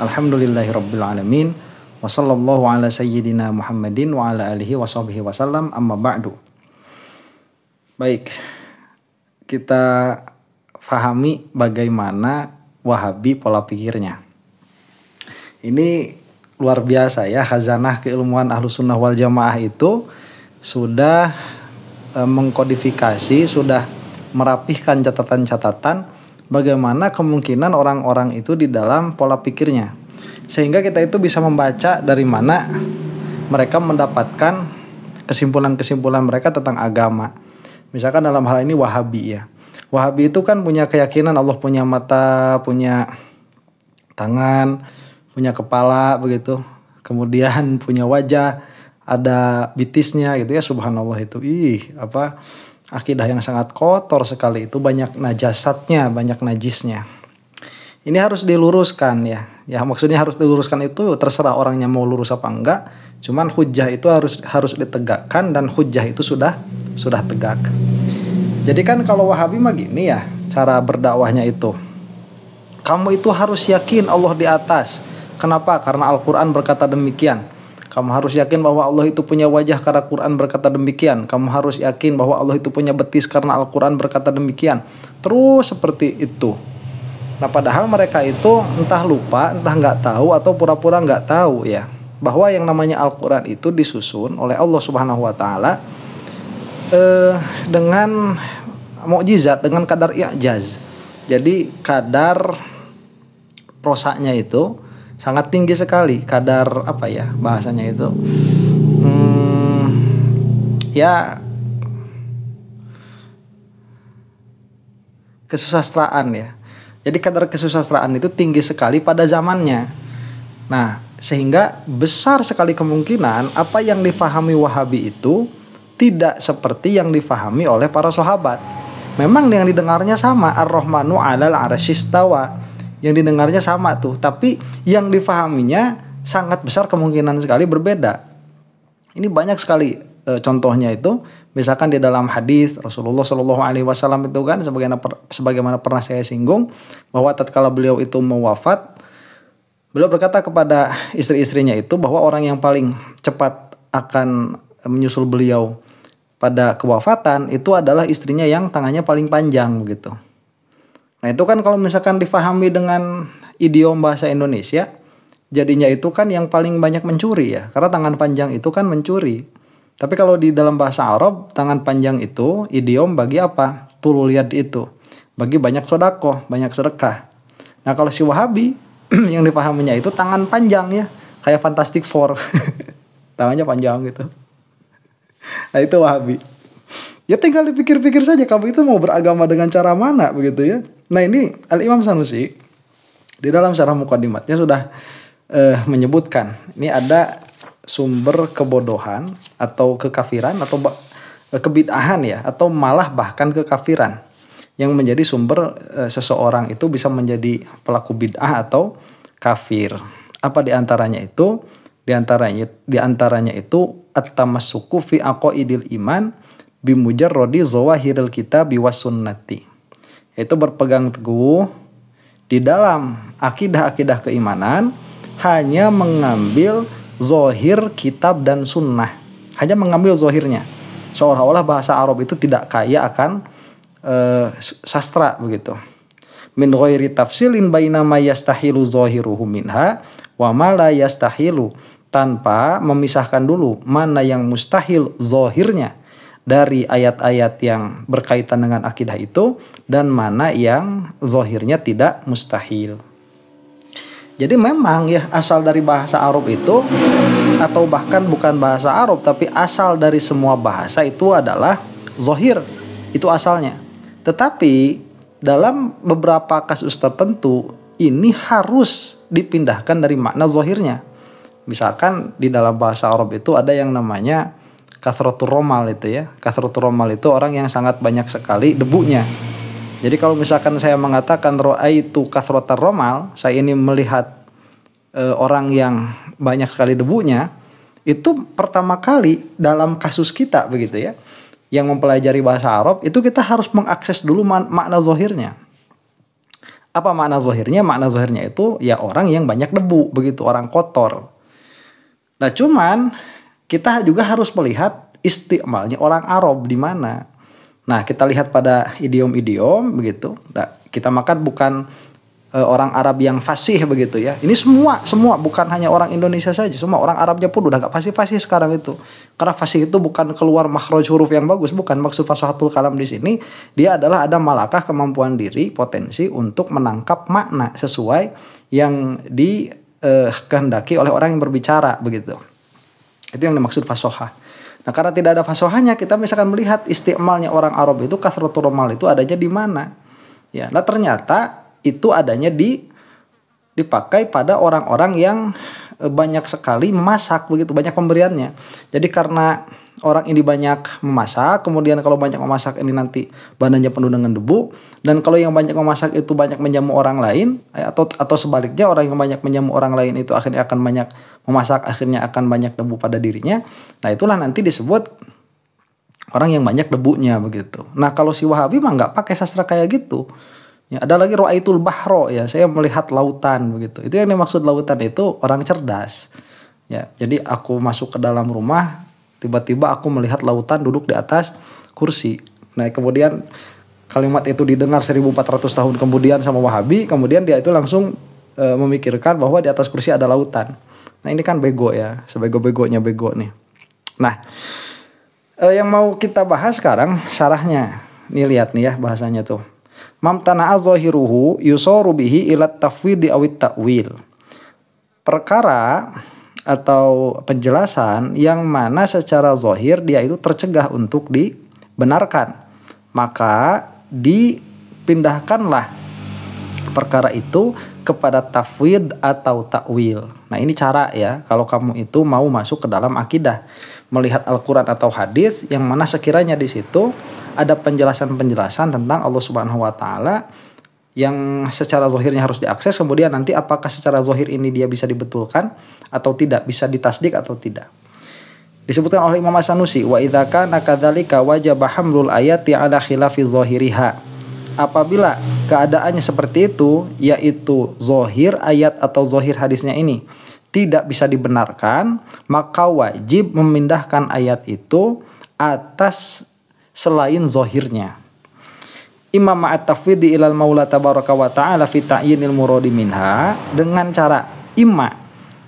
Alhamdulillahirabbil alamin. Wa sallallahu ala sayyidina Muhammadin wa ala alihi wa sahbihi wasallam, amma ba'du. Baik, kita fahami bagaimana Wahabi pola pikirnya. Ini luar biasa ya, khazanah keilmuan Ahlussunnah wal Jamaah itu sudah mengkodifikasi, sudah merapihkan catatan-catatan bagaimana kemungkinan orang-orang itu di dalam pola pikirnya. Sehingga kita itu bisa membaca dari mana mereka mendapatkan kesimpulan-kesimpulan mereka tentang agama. Misalkan dalam hal ini Wahabi ya. Wahabi itu kan punya keyakinan Allah punya mata, punya tangan, punya kepala begitu. Kemudian punya wajah, ada bitisnya gitu ya, subhanallah itu. Akidah yang sangat kotor sekali itu, banyak najasatnya, banyak najisnya. Ini harus diluruskan ya. Ya maksudnya harus diluruskan itu terserah orangnya mau lurus apa enggak. Cuman hujjah itu harus ditegakkan dan hujjah itu sudah tegak. Jadi kan kalau Wahabi mah gini ya, cara berdakwahnya itu. Kamu itu harus yakin Allah di atas. Kenapa? Karena Al-Quran berkata demikian. Kamu harus yakin bahwa Allah itu punya wajah karena Al-Quran berkata demikian. Kamu harus yakin bahwa Allah itu punya betis karena Al-Quran berkata demikian. Terus seperti itu. Nah padahal mereka itu entah lupa, entah nggak tahu atau pura-pura nggak tahu ya. Bahwa yang namanya Al-Quran itu disusun oleh Allah Subhanahu Wa Taala dengan mukjizat, dengan kadar i'jaz. Jadi kadar prosanya itu sangat tinggi sekali. Kadar apa ya bahasanya itu? Kesusastraan ya. Jadi kadar kesusastraan itu tinggi sekali pada zamannya. Nah, sehingga besar sekali kemungkinan apa yang difahami Wahabi itu tidak seperti yang difahami oleh para sahabat. Memang yang didengarnya sama, Ar-Rahmanu 'alal 'arsy istawa. Yang didengarnya sama tuh, tapi yang difahaminya sangat besar kemungkinan sekali berbeda. Ini banyak sekali contohnya itu, misalkan di dalam hadis Rasulullah Shallallahu Alaihi Wasallam itu kan, sebagaimana pernah saya singgung, bahwa tatkala beliau itu mau wafat, beliau berkata kepada istri-istrinya itu bahwa orang yang paling cepat akan menyusul beliau pada kewafatan itu adalah istrinya yang tangannya paling panjang begitu. Nah itu kan kalau misalkan difahami dengan idiom bahasa Indonesia, jadinya itu kan yang paling banyak mencuri ya, karena tangan panjang itu kan mencuri. Tapi kalau di dalam bahasa Arab, tangan panjang itu idiom bagi apa? Tulul yad itu, bagi banyak sedekah, banyak sedekah. Nah kalau si Wahabi yang dipahaminya itu tangan panjang ya, kayak Fantastic Four, tangannya panjang gitu. Nah itu Wahabi. Ya tinggal dipikir-pikir saja kamu itu mau beragama dengan cara mana begitu ya. Nah ini Al-Imam Sanusi di dalam syarah Muqaddimatnya sudah menyebutkan ini ada sumber kebodohan atau kekafiran atau kebid'ahan ya, atau malah bahkan kekafiran yang menjadi sumber seseorang itu bisa menjadi pelaku bid'ah atau kafir. Apa diantaranya itu? Diantaranya itu at-tamassuku fi aqaidil iman bimujarradi zawahiril kitab was sunnati. Yaitu berpegang teguh di dalam akidah-akidah keimanan hanya mengambil zahir kitab dan sunnah. Hanya mengambil zahirnya. Seolah-olah bahasa Arab itu tidak kaya akan sastra begitu. Min ghairi tafsilin baina ma yastahilu zahiruhu minha wa ma la yastahilu, tanpa memisahkan dulu mana yang mustahil zahirnya dari ayat-ayat yang berkaitan dengan akidah itu dan mana yang zahirnya tidak mustahil. Jadi memang ya asal dari bahasa Arab itu, atau bahkan bukan bahasa Arab tapi asal dari semua bahasa itu adalah zahir, itu asalnya. Tetapi dalam beberapa kasus tertentu ini harus dipindahkan dari makna zahirnya. Misalkan di dalam bahasa Arab itu ada yang namanya kathratur romal itu ya. Kathratur romal itu orang yang sangat banyak sekali debunya. Jadi kalau misalkan saya mengatakan ra'aitu kathratar romal, saya ini melihat orang yang banyak sekali debunya, itu pertama kali dalam kasus kita begitu ya, yang mempelajari bahasa Arab itu kita harus mengakses dulu makna zahirnya. Apa makna zahirnya? Makna zahirnya itu ya orang yang banyak debu, begitu, orang kotor. Nah, cuman kita juga harus melihat istimalnya orang Arab di mana. Nah, kita lihat pada idiom-idiom begitu. Nah, kita makan bukan orang Arab yang fasih begitu ya. Ini semua bukan hanya orang Indonesia saja, semua orang Arabnya pun udah gak fasih-fasih sekarang itu. Karena fasih itu bukan keluar makhraj huruf yang bagus, bukan maksud fasahatul kalam di sini. Dia adalah ada malakah, kemampuan diri, potensi untuk menangkap makna sesuai yang dikehendaki oleh orang yang berbicara begitu. Itu yang dimaksud fasohah. Nah, karena tidak ada fasohahnya, kita misalkan melihat istimalnya orang Arab itu, kasratul romal itu adanya di mana? Ya, nah ternyata itu adanya dipakai pada orang-orang yang banyak sekali memasak begitu, banyak pemberiannya. Jadi karena orang ini banyak memasak, kemudian kalau banyak memasak ini nanti badannya penuh dengan debu, dan kalau yang banyak memasak itu banyak menjamu orang lain, atau sebaliknya orang yang banyak menjamu orang lain itu akhirnya akan banyak memasak, akhirnya akan banyak debu pada dirinya. Nah, itulah nanti disebut orang yang banyak debunya begitu. Nah, kalau si Wahabi mah nggak pakai sastra kayak gitu. Ya, ada lagi ra'aitul bahro, ya, saya melihat lautan begitu. Itu yang dimaksud lautan itu orang cerdas. Ya, jadi aku masuk ke dalam rumah, tiba-tiba aku melihat lautan duduk di atas kursi. Nah, kemudian kalimat itu didengar 1400 tahun kemudian sama Wahabi, kemudian dia itu langsung memikirkan bahwa di atas kursi ada lautan. Nah, ini kan bego ya, sebego-begonya bego nih. Nah, yang mau kita bahas sekarang syarahnya. Nih lihat nih ya bahasanya tuh. Mamtana'a zahiruhu yusaru bihi ila tafwidi awit ta'wil. Perkara atau penjelasan yang mana secara zahir dia itu tercegah untuk dibenarkan, maka dipindahkanlah perkara itu kepada tafwid atau ta'wil. Nah, ini cara ya kalau kamu itu mau masuk ke dalam akidah, melihat Al-Quran atau hadis yang mana sekiranya di situ ada penjelasan-penjelasan tentang Allah Subhanahu wa taala yang secara zahirnya harus diakses, kemudian nanti apakah secara zahir ini dia bisa dibetulkan atau tidak, bisa ditasdik atau tidak. Disebutkan oleh Imam As-Sanusi, wa idza kana kadzalika wajaba hamlul ayati ala khilafi zahiriha. Apabila keadaannya seperti itu, yaitu zahir ayat atau zahir hadisnya ini tidak bisa dibenarkan, maka wajib memindahkan ayat itu atas selain zahirnya. Imam ma'at tafwidi ilal maula tabaraka wa ta'ala fi ta'yinil muradi minha, dengan cara imma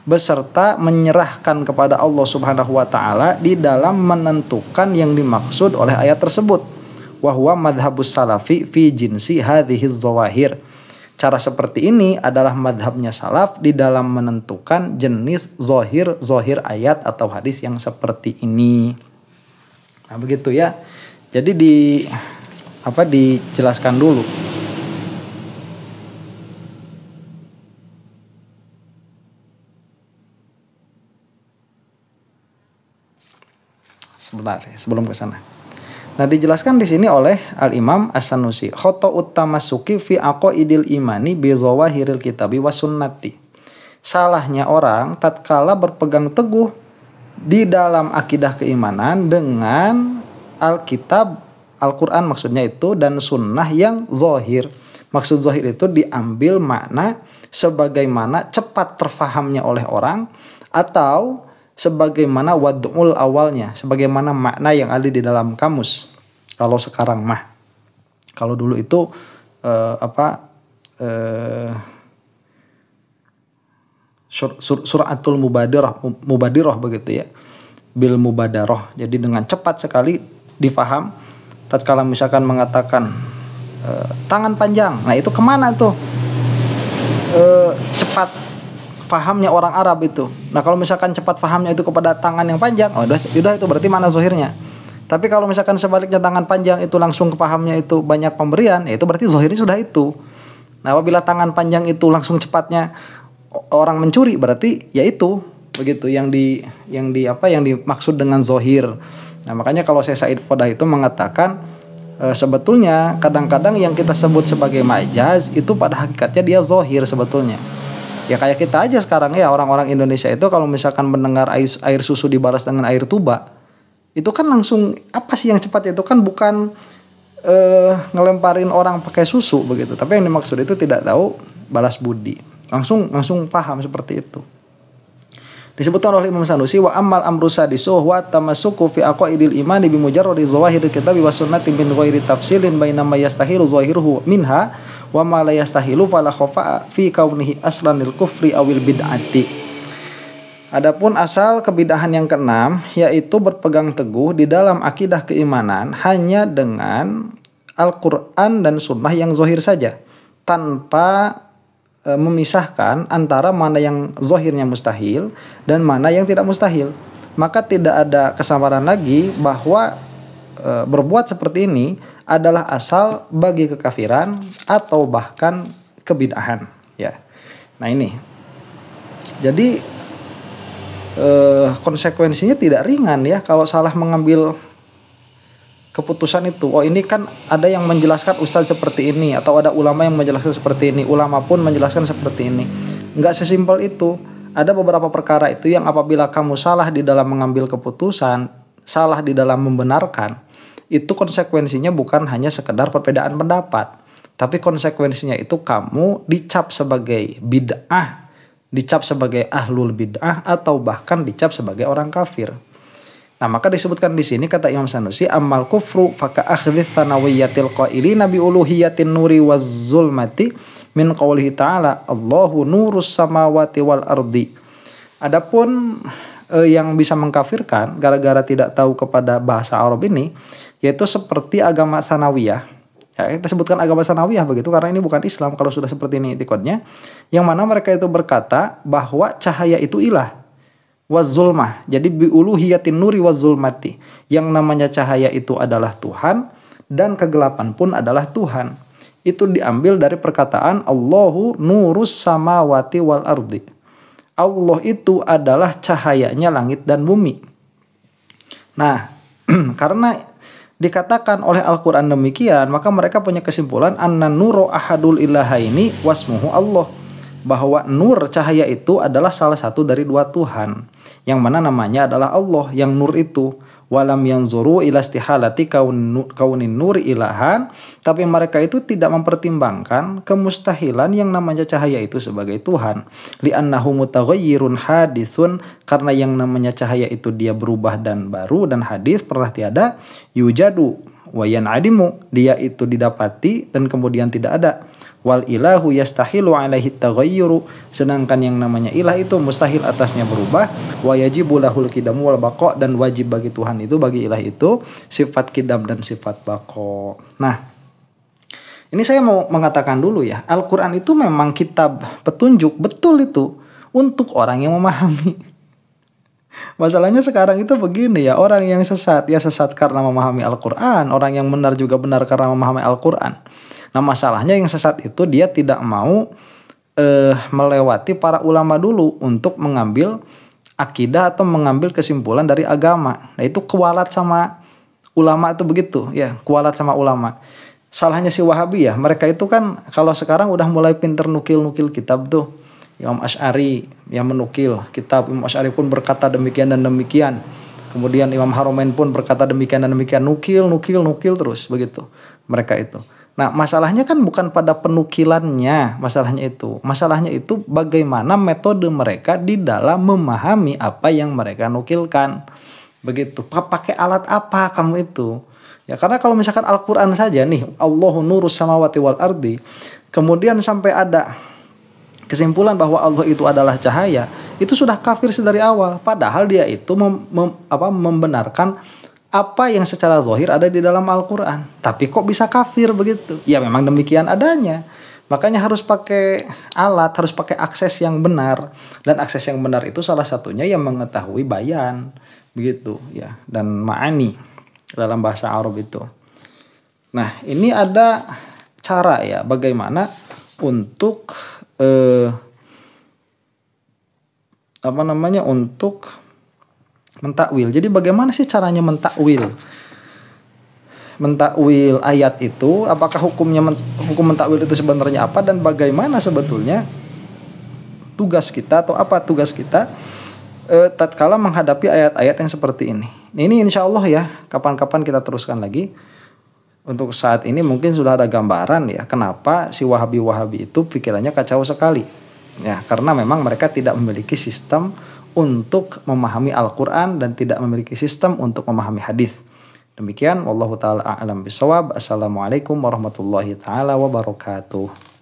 beserta menyerahkan kepada Allah Subhanahu wa taala di dalam menentukan yang dimaksud oleh ayat tersebut. Wa huwa madhhabus salafi fi jinsi hadhihi zawahir. Cara seperti ini adalah madhabnya salaf di dalam menentukan jenis zahir ayat atau hadis yang seperti ini. Nah, begitu ya. Jadi dijelaskan dulu. Sebentar, sebelum ke sana. Nah, dijelaskan di sini oleh Al-Imam As-Sanusi, khata'ut tamassuki fi aqaidil imani bi zawahiril kitabi was sunnati. Salahnya orang tatkala berpegang teguh di dalam akidah keimanan dengan Alkitab, Al-Quran maksudnya itu, dan sunnah yang zahir. Maksud zahir itu diambil makna sebagaimana cepat terfahamnya oleh orang, atau sebagaimana wad'ul awalnya, sebagaimana makna yang ada di dalam kamus. Kalau sekarang mah, kalau dulu itu suratul mubadirah begitu ya, bil mubadarah. Jadi dengan cepat sekali difaham. Tatkala misalkan mengatakan tangan panjang, nah itu kemana tuh cepat fahamnya orang Arab itu. Nah, kalau misalkan cepat fahamnya itu kepada tangan yang panjang, udah itu berarti mana zahirnya. Tapi kalau misalkan sebaliknya tangan panjang itu langsung kepahamnya itu banyak pemberian, ya itu berarti zahirnya sudah itu. Nah, apabila tangan panjang itu langsung cepatnya orang mencuri, berarti ya itu begitu yang dimaksud dengan zahir. Nah, makanya kalau saya Said Fodah itu mengatakan sebetulnya kadang-kadang yang kita sebut sebagai majaz itu pada hakikatnya dia zahir sebetulnya. Ya kayak kita aja sekarang ya, orang-orang Indonesia itu kalau misalkan mendengar air susu dibalas dengan air tuba, itu kan langsung apa sih yang cepat, itu kan bukan ngelemparin orang pakai susu begitu. Tapi yang dimaksud itu tidak tahu balas budi. Langsung paham seperti itu. Disebutkan oleh Imam Sanusi, wa ammal amru sadisu wa tamassuku fi aqaidil imani bi mujarradi zawahiril kitabi was sunnati min ghairi tafsilin baina ma yastahilu zahiruhu minha wa ma la yastahilu fala khafa fi kaunihi aslanil kufri awil bid'ati. Adapun asal kebidahan yang keenam, yaitu berpegang teguh di dalam akidah keimanan hanya dengan Al-Quran dan Sunnah yang zahir saja, tanpa memisahkan antara mana yang zahirnya mustahil dan mana yang tidak mustahil. Maka tidak ada kesamaran lagi bahwa berbuat seperti ini adalah asal bagi kekafiran atau bahkan kebid'ahan, ya. Nah ini, jadi konsekuensinya tidak ringan ya kalau salah mengambil keputusan itu. Oh ini kan ada yang menjelaskan ustadz seperti ini, atau ada ulama yang menjelaskan seperti ini, ulama pun menjelaskan seperti ini. Enggak sesimpel itu. Ada beberapa perkara itu yang apabila kamu salah di dalam mengambil keputusan, salah di dalam membenarkan, itu konsekuensinya bukan hanya sekedar perbedaan pendapat, tapi konsekuensinya itu kamu dicap sebagai bid'ah, dicap sebagai ahlul bid'ah, atau bahkan dicap sebagai orang kafir. Nah, maka disebutkan di sini kata Imam Sanusi, amal kufru faka akhdhith tanawiyatil qailina bi uluhiyatin nuri waz zulmati min qaulihi ta'ala Allahu nurus samawati wal ardi. Adapun yang bisa mengkafirkan gara-gara tidak tahu kepada bahasa Arab ini, yaitu seperti agama Sanawiyah. Ya, kita sebutkan agama Sanawiyah begitu karena ini bukan Islam kalau sudah seperti ini itikadnya, yang mana mereka itu berkata bahwa cahaya itu ilah. Wazulmah, jadi biuluhiyatin nuri wazulmati, yang namanya cahaya itu adalah Tuhan dan kegelapan pun adalah Tuhan. Itu diambil dari perkataan Allahu nurus samawati wal ardi. Allah itu adalah cahayanya langit dan bumi. Nah, karena dikatakan oleh Al-Quran demikian, maka mereka punya kesimpulan anna nuru ahadul ilahaini wasmuhu Allah, bahwa nur cahaya itu adalah salah satu dari dua Tuhan, yang mana namanya adalah Allah, yang nur itu. Walam yanzuru ila istihalati kaunin nuri ilahan, tapi mereka itu tidak mempertimbangkan kemustahilan yang namanya cahaya itu sebagai Tuhan. Li'annahu mutaghayyirun hadithun, karena yang namanya cahaya itu dia berubah dan baru dan hadis pernah tiada. Yujadu wa yan'adimu, dia itu didapati dan kemudian tidak ada. Wal ilahu yastahilu alaihi taghayyuru, sedangkan yang namanya ilah itu mustahil atasnya berubah. Wa yajibu lahul kidamu wal baqa, dan wajib bagi Tuhan itu, bagi ilah itu sifat kidam dan sifat baqa. Nah, ini saya mau mengatakan dulu ya, Al-Quran itu memang kitab petunjuk, betul itu, untuk orang yang memahami. Masalahnya sekarang itu begini ya, orang yang sesat ya sesat karena memahami Al-Quran, orang yang benar juga benar karena memahami Al-Quran. Nah, masalahnya yang sesat itu dia tidak mau melewati para ulama dulu untuk mengambil akidah atau mengambil kesimpulan dari agama. Nah, itu kualat sama ulama itu begitu ya, kualat sama ulama. Salahnya si Wahabi ya, mereka itu kan kalau sekarang udah mulai pinter nukil-nukil kitab tuh. Imam Asy'ari yang menukil kitab, Imam Asy'ari pun berkata demikian dan demikian. Kemudian Imam Haromain pun berkata demikian dan demikian, nukil terus begitu mereka itu. Nah, masalahnya kan bukan pada penukilannya, masalahnya itu bagaimana metode mereka di dalam memahami apa yang mereka nukilkan. Begitu. Pakai alat apa kamu itu? Ya, karena kalau misalkan Al-Qur'an saja nih, Allahu nurus samawati wal ardi, kemudian sampai ada kesimpulan bahwa Allah itu adalah cahaya, itu sudah kafir sedari awal. Padahal dia itu membenarkan apa yang secara zahir ada di dalam Al-Quran. Tapi kok bisa kafir begitu? Ya memang demikian adanya. Makanya harus pakai alat, harus pakai akses yang benar. Dan akses yang benar itu salah satunya yang mengetahui bayan. Begitu ya. Dan ma'ani dalam bahasa Arab itu. Nah, ini ada cara ya bagaimana untuk untuk mentakwil. Jadi bagaimana sih caranya mentakwil? Mentakwil ayat itu, apakah hukum mentakwil itu sebenarnya apa, dan bagaimana sebetulnya tugas kita atau apa tugas kita tatkala menghadapi ayat-ayat yang seperti ini. Ini insya Allah ya, kapan-kapan kita teruskan lagi. untuk saat ini mungkin sudah ada gambaran ya kenapa si Wahabi-Wahabi itu pikirannya kacau sekali. Ya, karena memang mereka tidak memiliki sistem untuk memahami Al-Qur'an dan tidak memiliki sistem untuk memahami hadis. Demikian wallahu taala a'lam bishawab. Assalamualaikum warahmatullahi taala wabarakatuh.